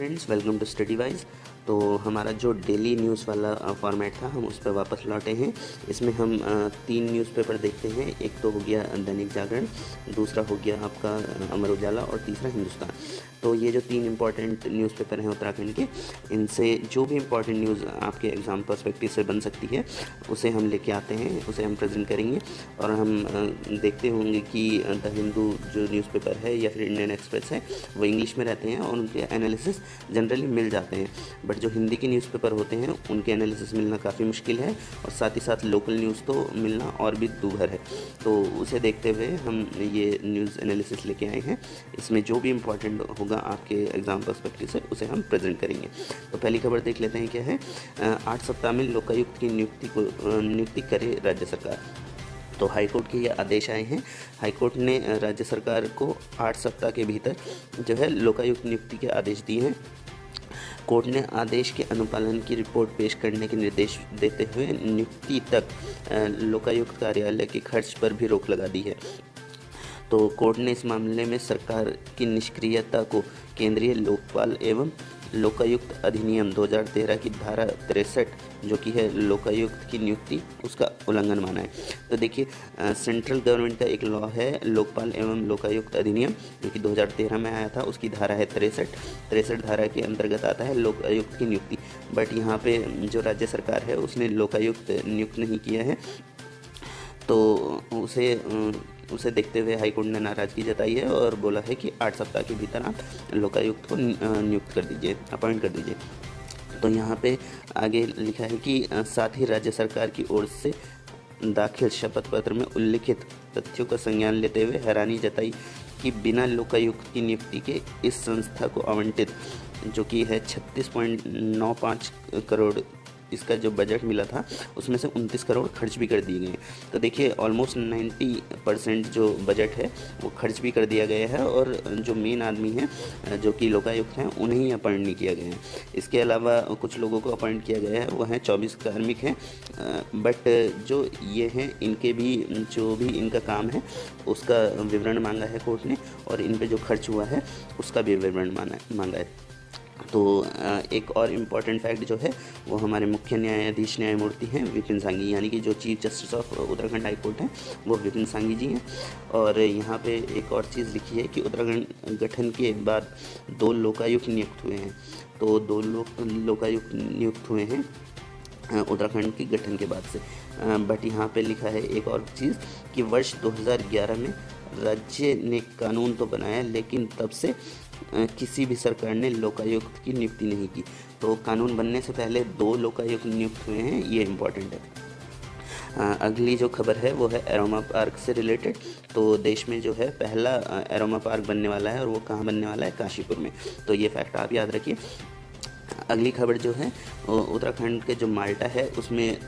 Friends, welcome to Study Wise. तो हमारा जो डेली न्यूज़ वाला फॉर्मेट था, हम उस पर वापस लौटे हैं। इसमें हम 3 न्यूज़पेपर देखते हैं। एक तो हो गया दैनिक जागरण, दूसरा हो गया आपका अमर उजाला और तीसरा हिंदुस्तान। तो ये जो 3 इम्पॉर्टेंट न्यूज़पेपर हैं उत्तराखंड के, इनसे जो भी इम्पॉर्टेंट न्यूज़ आपके एग्ज़ाम पर्सपेक्टिव से बन सकती है उसे हम लेके आते हैं, उसे हम प्रेजेंट करेंगे। और हम देखते होंगे कि द हिंदू जो न्यूज़पेपर है या फिर इंडियन एक्सप्रेस है वो इंग्लिश में रहते हैं और उनके एनालिसिस जनरली मिल जाते हैं। बट जो हिंदी के न्यूज़पेपर होते हैं उनके एनालिसिस मिलना काफ़ी मुश्किल है, और साथ ही साथ लोकल न्यूज़ तो मिलना और भी दूभर है। तो उसे देखते हुए हम ये न्यूज़ एनालिसिस लेके आए हैं। इसमें जो भी इम्पोर्टेंट होगा आपके एग्ज़ाम पर्सपेक्टिव से उसे हम प्रेजेंट करेंगे। तो पहली खबर देख लेते हैं क्या है। 8 सप्ताह में लोकायुक्त की नियुक्ति करे राज्य सरकार। तो हाईकोर्ट के ये आदेश आए हैं। हाईकोर्ट ने राज्य सरकार को 8 सप्ताह के भीतर जो है लोकायुक्त नियुक्ति के आदेश दिए हैं। कोर्ट ने आदेश के अनुपालन की रिपोर्ट पेश करने के निर्देश देते हुए नियुक्ति तक लोकायुक्त कार्यालय के खर्च पर भी रोक लगा दी है। तो कोर्ट ने इस मामले में सरकार की निष्क्रियता को केंद्रीय लोकपाल एवं लोकायुक्त अधिनियम 2013 की धारा 63 जो कि है लोकायुक्त की नियुक्ति, उसका उल्लंघन माना है। तो देखिए, सेंट्रल गवर्नमेंट का एक लॉ है लोकपाल एवं लोकायुक्त अधिनियम जो कि 2013 में आया था, उसकी धारा है 63 धारा के अंतर्गत आता है लोकायुक्त की नियुक्ति। बट यहाँ पे जो राज्य सरकार है उसने लोकायुक्त नियुक्त नहीं किया है, तो उसे देखते हुए हाईकोर्ट ने नाराज़गी जताई है और बोला है कि 8 सप्ताह के भीतर आप लोकायुक्त को नियुक्त कर दीजिए, अपॉइंट कर दीजिए। तो यहाँ पे आगे लिखा है कि साथ ही राज्य सरकार की ओर से दाखिल शपथ पत्र में उल्लिखित तथ्यों का संज्ञान लेते हुए हैरानी जताई कि बिना लोकायुक्त की नियुक्ति के इस संस्था को आवंटित जो कि है 36.95 करोड़ इसका जो बजट मिला था उसमें से 29 करोड़ खर्च भी कर दिए गए। तो देखिए, ऑलमोस्ट 90% जो बजट है वो खर्च भी कर दिया गया है, और जो मेन आदमी हैं जो कि लोकायुक्त हैं उन्हें अपॉइंट नहीं किया गया है। इसके अलावा कुछ लोगों को अपॉइंट किया गया है, वो हैं 24 कार्मिक हैं। बट जो ये हैं इनके भी जो भी इनका काम है उसका विवरण मांगा है कोर्ट ने, और इन पर जो खर्च हुआ है उसका भी विवरण मांगा है। तो एक और इम्पॉर्टेंट फैक्ट जो है वो हमारे मुख्य न्यायाधीश न्यायमूर्ति हैं विपिन सांघी, यानी कि जो chief justice of Uttarakhand high court हैं वो विपिन सांघी जी हैं। और यहाँ पे एक और चीज़ लिखी है कि उत्तराखंड गठन के बाद 2 लोकायुक्त नियुक्त हुए हैं। तो 2 लोकायुक्त नियुक्त हुए हैं उत्तराखंड के गठन के बाद से। बट यहाँ पे लिखा है एक और चीज़ कि वर्ष 2011 में राज्य ने कानून तो बनाया, लेकिन तब से किसी भी सरकार ने लोकायुक्त की नियुक्ति नहीं की। तो कानून बनने से पहले 2 लोकायुक्त नियुक्त हुए हैं, ये इम्पॉर्टेंट है। अगली जो खबर है वो है एरोमा पार्क से रिलेटेड। तो देश में जो है पहला एरोमा पार्क बनने वाला है, और वो कहाँ बनने वाला है, काशीपुर में। तो ये फैक्ट आप याद रखिए। अगली खबर जो है उत्तराखंड के जो माल्टा है उसमें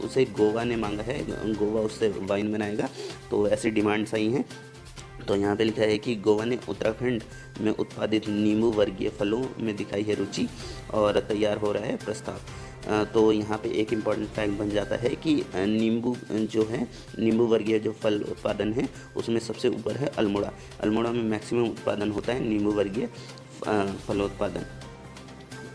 उसे गोवा ने मांगा है, गोवा उससे वाइन बनाएगा। तो ऐसी डिमांड्स आई हैं। तो यहाँ पे लिखा है कि गोवा ने उत्तराखंड में उत्पादित नींबू वर्गीय फलों में दिखाई है रुचि, और तैयार हो रहा है प्रस्ताव। तो यहाँ पे एक इम्पॉर्टेंट फैक्ट बन जाता है कि नींबू जो है, नींबू वर्गीय जो फल उत्पादन है उसमें सबसे ऊपर है अल्मोड़ा। अल्मोड़ा में मैक्सिमम उत्पादन होता है नींबू वर्गीय फलोत्पादन।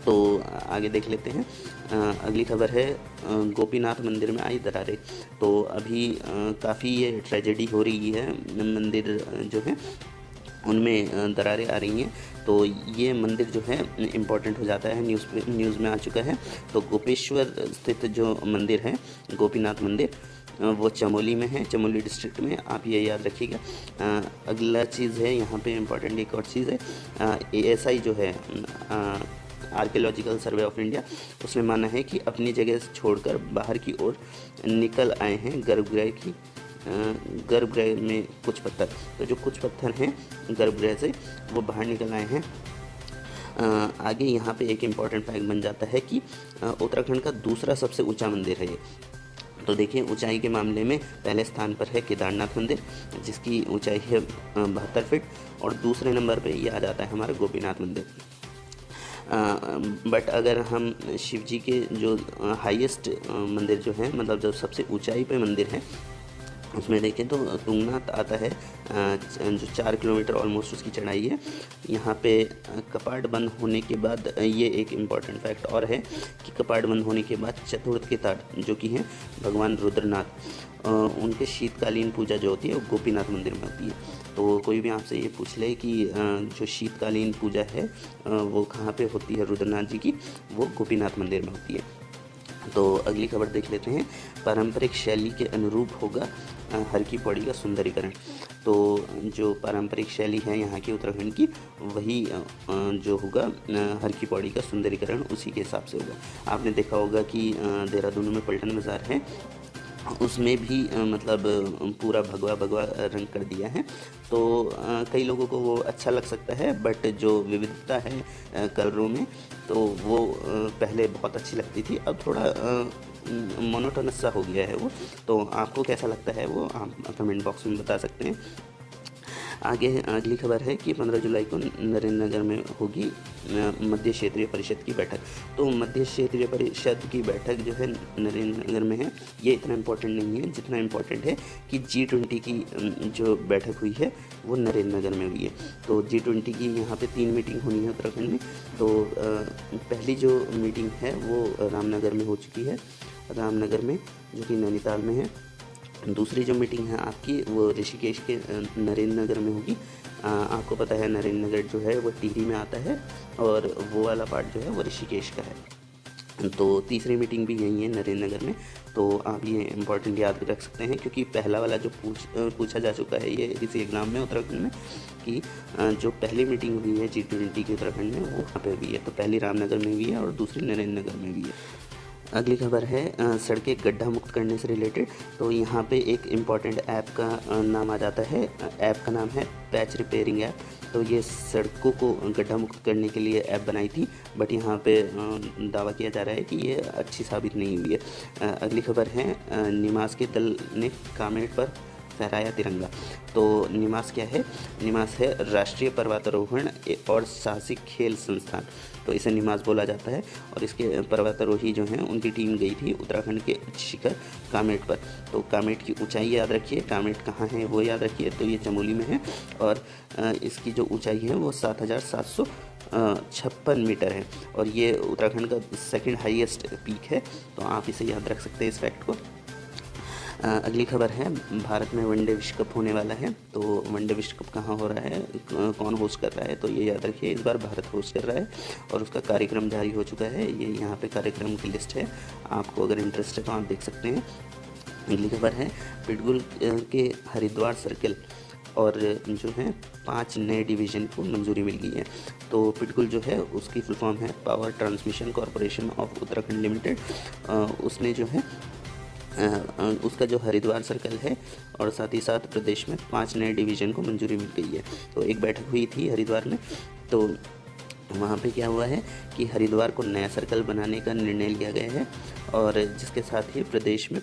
तो आगे देख लेते हैं। अगली खबर है गोपीनाथ मंदिर में आई दरारें। तो अभी काफ़ी ये ट्रेजेडी हो रही है, मंदिर जो है उनमें दरारें आ रही हैं। तो ये मंदिर जो है इम्पॉर्टेंट हो जाता है, न्यूज़ में आ चुका है। तो गोपेश्वर स्थित जो मंदिर है गोपीनाथ मंदिर, वो चमोली में है, चमोली डिस्ट्रिक्ट में, आप ये याद रखिएगा। अगला चीज़ है यहाँ पे इम्पॉर्टेंट एक और चीज़ है, ASI जो है आर्कियोलॉजिकल सर्वे ऑफ इंडिया, उसने माना है कि अपनी जगह से छोड़कर बाहर की ओर निकल आए हैं गर्भगृह में कुछ पत्थर। तो जो कुछ पत्थर हैं गर्भगृह से वो बाहर निकल आए हैं। आगे यहाँ पे एक इम्पॉर्टेंट फैक्ट बन जाता है कि उत्तराखंड का दूसरा सबसे ऊंचा मंदिर है ये। तो देखिए, ऊंचाई के मामले में पहले स्थान पर है केदारनाथ मंदिर जिसकी ऊंचाई है 72 फीट, और दूसरे नंबर पे ये आ जाता है हमारा गोपीनाथ मंदिर। बट अगर हम शिव जी के जो हाईएस्ट मंदिर जो है, मतलब जो सबसे ऊंचाई पे मंदिर है उसमें देखें तो तुंगनाथ आता है, जो 4 किलोमीटर ऑलमोस्ट उसकी चढ़ाई है। यहाँ पे कपाट बंद होने के बाद ये एक इम्पॉर्टेंट फैक्ट और है कि कपाट बंद होने के बाद चतुर्थ के तार जो कि हैं भगवान रुद्रनाथ, उनके शीतकालीन पूजा जो होती है वो गोपीनाथ मंदिर में होती है। तो कोई भी आपसे ये पूछ ले कि जो शीतकालीन पूजा है वो कहाँ पे होती है रुद्रनाथ जी की, वो गोपीनाथ मंदिर में होती है। तो अगली खबर देख लेते हैं। पारंपरिक शैली के अनुरूप होगा हर की पौड़ी का सुंदरीकरण। तो जो पारंपरिक शैली है यहाँ की उत्तराखंड की, वही जो होगा हर की पौड़ी का सुंदरीकरण उसी के हिसाब से होगा। आपने देखा होगा कि देहरादून में पलटन बाज़ार है, उसमें भी मतलब पूरा भगवा भगवा रंग कर दिया है। तो कई लोगों को वो अच्छा लग सकता है, बट जो विविधता है कलरों में तो वो पहले बहुत अच्छी लगती थी, अब थोड़ा मोनोटोनस सा हो गया है वो। तो आपको कैसा लगता है वो आप कमेंट बॉक्स में बता सकते हैं। आगे अगली खबर है कि 15 जुलाई को नरेंद्र नगर में होगी मध्य क्षेत्रीय परिषद की बैठक। तो मध्य क्षेत्रीय परिषद की बैठक जो है नरेंद्र नगर में है, ये इतना इम्पोर्टेंट नहीं है जितना इम्पोर्टेंट है कि G20 की जो बैठक हुई है वो नरेंद्र नगर में हुई है। तो G20 की यहाँ पे 3 मीटिंग होनी है उत्तराखंड में। तो पहली जो मीटिंग है वो रामनगर में हो चुकी है, रामनगर में जो कि नैनीताल में है। दूसरी जो मीटिंग है आपकी वो ऋषिकेश के नरेंद्र नगर में होगी। आपको पता है नरेंद्र नगर जो है वो टिहरी में आता है और वो वाला पार्ट जो है वो ऋषिकेश का है। तो तीसरी मीटिंग भी यही है नरेंद्र नगर में। तो आप ये इम्पोर्टेंट याद रख सकते हैं, क्योंकि पहला वाला जो पूछा जा चुका है ये इसी एग्जाम में उत्तराखंड में कि जो पहली मीटिंग हुई है G20 की उत्तराखंड में वो कहाँ पे हुई है। तो पहली रामनगर में हुई है और दूसरी नरेंद्र नगर में हुई है। अगली खबर है सड़कें गड्ढा मुक्त करने से रिलेटेड। तो यहाँ पे एक इम्पॉर्टेंट ऐप का नाम आ जाता है, ऐप का नाम है पैच रिपेयरिंग ऐप। तो ये सड़कों को गड्ढा मुक्त करने के लिए ऐप बनाई थी, बट यहाँ पे दावा किया जा रहा है कि ये अच्छी साबित नहीं हुई है। अगली खबर है निमास के दल ने कामेट पर फहराया तिरंगा। तो निमास क्या है? निमास है राष्ट्रीय पर्वतारोहण और साहसिक खेल संस्थान। तो इसे निमास बोला जाता है और इसके पर्वतारोही जो हैं उनकी टीम गई थी उत्तराखंड के शिखर कामेट पर। तो कामेट की ऊंचाई याद रखिए, कामेट कहाँ है वो याद रखिए। तो ये चमोली में है और इसकी जो ऊंचाई है वो 7,756 मीटर है और ये उत्तराखंड का सेकंड हाईएस्ट पीक है। तो आप इसे याद रख सकते हैं इस फैक्ट को। अगली खबर है भारत में वनडे विश्व कप होने वाला है। तो वनडे विश्व कप कहाँ हो रहा है, कौन होस्ट कर रहा है? तो ये याद रखिए इस बार भारत होस्ट कर रहा है और उसका कार्यक्रम जारी हो चुका है। ये यहाँ पे कार्यक्रम की लिस्ट है, आपको अगर इंटरेस्ट है तो आप देख सकते हैं। अगली खबर है पिटगुल के हरिद्वार सर्कल और जो है 5 नए डिवीज़न को मंजूरी मिल गई है। तो पिटगुल जो है उसकी फुल फॉर्म है power transmission corporation of Uttarakhand limited. उसने जो है उसका जो हरिद्वार सर्कल है और साथ ही साथ प्रदेश में 5 नए डिवीज़न को मंजूरी मिल गई है। तो एक बैठक हुई थी हरिद्वार में, तो वहाँ पे क्या हुआ है कि हरिद्वार को नया सर्कल बनाने का निर्णय लिया गया है और जिसके साथ ही प्रदेश में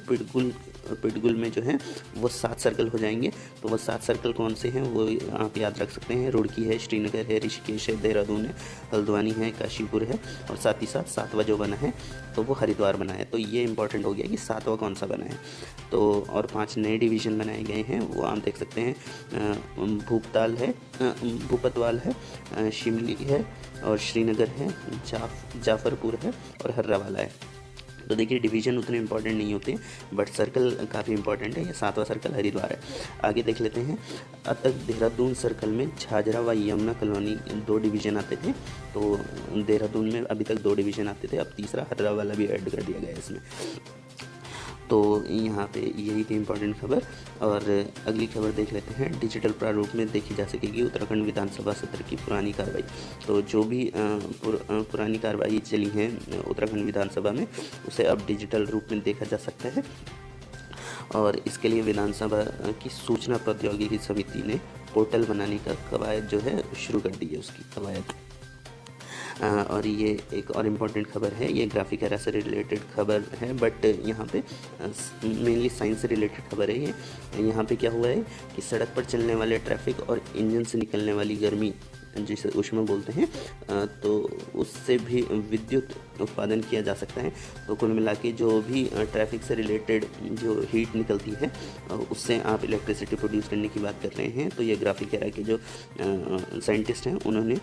पिटगुल में जो है वो 7 सर्कल हो जाएंगे। तो वो 7 सर्कल कौन से हैं वो आप याद रख सकते हैं। रुड़की है, श्रीनगर है, ऋषिकेश है, देहरादून है, हल्द्वानी है, काशीपुर है और साथ ही साथ 7वां जो बना है तो वो हरिद्वार बना है। तो ये इंपॉर्टेंट हो गया कि 7वां कौन सा बना है। तो और 5 नए डिवीज़न बनाए गए हैं, वो आप देख सकते हैं। भूपताल है, भूपतवाल है, शिमली है और श्रीनगर है, जाफरपुर है और हर्रावाला है। तो देखिए डिवीज़न उतने इंपॉर्टेंट नहीं होते बट सर्कल काफ़ी इंपॉर्टेंट है। ये 7वां सर्कल हरिद्वार है। आगे देख लेते हैं। अब तक देहरादून सर्कल में झाझरा व यमुना कॉलोनी 2 डिवीज़न आते थे। तो देहरादून में अभी तक 2 डिवीज़न आते थे, अब तीसरा हर्रावाला भी ऐड कर दिया गया है इसमें। तो यहाँ पे यही थी इम्पोर्टेंट खबर। और अगली खबर देख लेते हैं। डिजिटल प्रारूप में देखी जा सकेगी उत्तराखंड विधानसभा सत्र की पुरानी कार्रवाई। तो जो भी पुरानी कार्रवाई चली है उत्तराखंड विधानसभा में उसे अब डिजिटल रूप में देखा जा सकता है और इसके लिए विधानसभा की सूचना प्रौद्योगिकी समिति ने पोर्टल बनाने का कवायद जो है शुरू कर दी है, उसकी कवायद। और ये एक और इम्पॉर्टेंट खबर है, ये ग्राफिक एरा से रिलेटेड खबर है बट यहाँ पे मेनली साइंस से रिलेटेड खबर है। ये यहाँ पे क्या हुआ है कि सड़क पर चलने वाले ट्रैफिक और इंजन से निकलने वाली गर्मी जिसे ऊष्मा बोलते हैं, तो उससे भी विद्युत उत्पादन किया जा सकता है। तो कुल मिला के जो भी ट्रैफिक से रिलेटेड जो हीट निकलती है उससे आप इलेक्ट्रिसिटी प्रोड्यूस करने की बात कर रहे हैं। तो ये ग्राफिकेरा के जो साइंटिस्ट हैं उन्होंने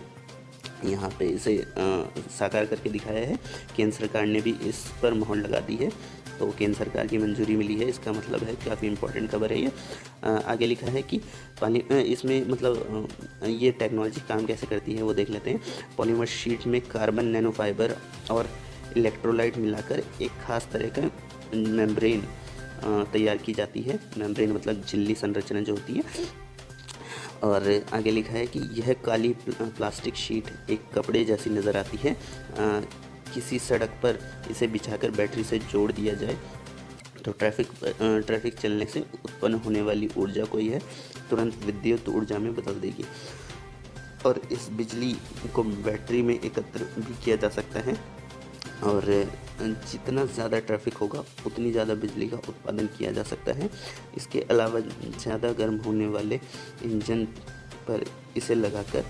यहाँ पे इसे साकार करके दिखाया है। केंद्र सरकार ने भी इस पर मोहर लगा दी है, तो केंद्र सरकार की मंजूरी मिली है, इसका मतलब है काफ़ी इंपॉर्टेंट खबर है ये। आगे लिखा है कि इसमें मतलब ये टेक्नोलॉजी काम कैसे करती है वो देख लेते हैं। पॉलीमर शीट में कार्बन नैनो फाइबर और इलेक्ट्रोलाइट मिलाकर एक खास तरह का मेम्ब्रेन तैयार की जाती है। मेम्ब्रेन मतलब झिल्ली संरचना जो होती है। और आगे लिखा है कि यह काली प्लास्टिक शीट एक कपड़े जैसी नज़र आती है। किसी सड़क पर इसे बिछाकर बैटरी से जोड़ दिया जाए तो ट्रैफिक चलने से उत्पन्न होने वाली ऊर्जा को यह तुरंत विद्युत ऊर्जा में बदल देगी और इस बिजली को बैटरी में एकत्र भी किया जा सकता है। और जितना ज़्यादा ट्रैफिक होगा उतनी ज़्यादा बिजली का उत्पादन किया जा सकता है। इसके अलावा ज़्यादा गर्म होने वाले इंजन पर इसे लगाकर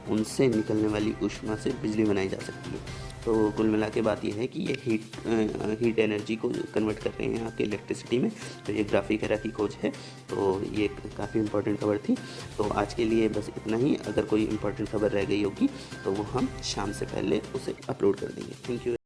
उनसे निकलने वाली ऊष्मा से बिजली बनाई जा सकती है। तो कुल मिला के बात यह है कि ये हीट एनर्जी को कन्वर्ट कर रहे हैं आपके इलेक्ट्रिसिटी में। तो ये ग्राफिकेरा की खोज है। तो ये काफ़ी इंपॉर्टेंट खबर थी। तो आज के लिए बस इतना ही। अगर कोई इंपॉर्टेंट खबर रह गई होगी तो वो हम शाम से पहले उसे अपलोड कर देंगे। Thank you.